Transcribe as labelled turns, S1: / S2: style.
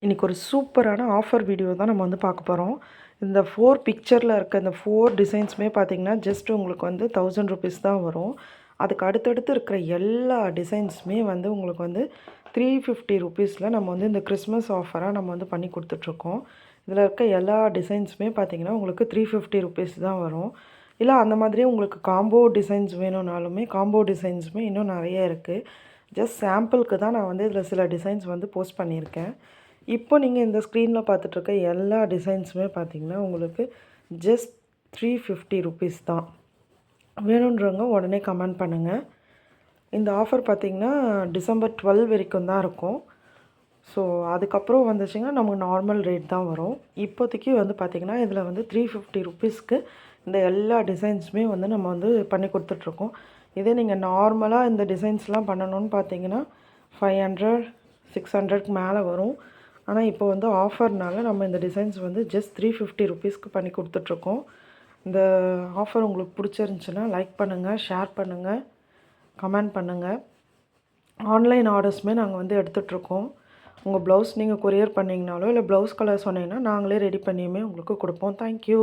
S1: இன்றைக்கி ஒரு சூப்பரான ஆஃபர் வீடியோ தான் நம்ம வந்து பார்க்க போகிறோம். இந்த 4 பிக்சரில் இருக்க இந்த 4 டிசைன்ஸுமே பார்த்தீங்கன்னா, ஜஸ்ட் உங்களுக்கு வந்து 1000 ருபீஸ் தான் வரும். அதுக்கு அடுத்தடுத்து இருக்கிற எல்லா டிசைன்ஸுமே வந்து உங்களுக்கு வந்து 350 ருபீஸில் நம்ம வந்து இந்த கிறிஸ்மஸ் ஆஃபராக நம்ம வந்து பண்ணி கொடுத்துட்ருக்கோம். இதில் இருக்க எல்லா டிசைன்ஸுமே பார்த்தீங்கன்னா, உங்களுக்கு 350 ருபீஸ் தான் வரும். இல்லை அந்த மாதிரியே உங்களுக்கு காம்போ டிசைன்ஸ் வேணும்னாலுமே காம்போ டிசைன்ஸுமே இன்னும் நிறைய இருக்குது. ஜஸ்ட் சாம்பிளுக்கு தான் நான் வந்து இதில் சில டிசைன்ஸ் வந்து போஸ்ட் பண்ணியிருக்கேன். இப்போ நீங்கள் இந்த ஸ்க்ரீனில் பார்த்துட்ருக்க எல்லா டிசைன்ஸுமே பார்த்தீங்கன்னா உங்களுக்கு ஜஸ்ட் 350 ருபீஸ் தான். வேணுன்றவங்க உடனே கமெண்ட் பண்ணுங்கள். இந்த ஆஃபர் பார்த்திங்கன்னா டிசம்பர் 12 வரைக்கும் தான் இருக்கும். ஸோ அதுக்கப்புறம் வந்துச்சுங்கன்னா நமக்கு நார்மல் ரேட் தான் வரும். இப்போதைக்கு வந்து பார்த்திங்கன்னா இதில் வந்து 350 ருபீஸ்க்கு இந்த எல்லா டிசைன்ஸுமே வந்து நம்ம வந்து பண்ணி கொடுத்துட்ருக்கோம். இதே நீங்கள் நார்மலாக இந்த டிசைன்ஸ்லாம் பண்ணணுன்னு பார்த்தீங்கன்னா 500 600க்கு மேலே வரும். ஆனால் இப்போ வந்து ஆஃபர்னால நம்ம இந்த டிசைன்ஸ் வந்து ஜஸ்ட் 350 ருபீஸ்க்கு பண்ணி கொடுத்துட்ருக்கோம். இந்த ஆஃபர் உங்களுக்கு பிடிச்சிருந்துச்சின்னா லைக் பண்ணுங்கள், ஷேர் பண்ணுங்கள், கமெண்ட் பண்ணுங்கள். ஆன்லைன் ஆர்டர்ஸுமே நாங்கள் வந்து எடுத்துகிட்ருக்கோம். உங்கள் ப்ளவுஸ் நீங்கள் கொரியர் பண்ணிங்கனாலோ இல்லை ப்ளவுஸ் கலர் சொன்னீங்கன்னா நாங்களே ரெடி பண்ணியுமே உங்களுக்கு கொடுப்போம். தேங்க்யூ.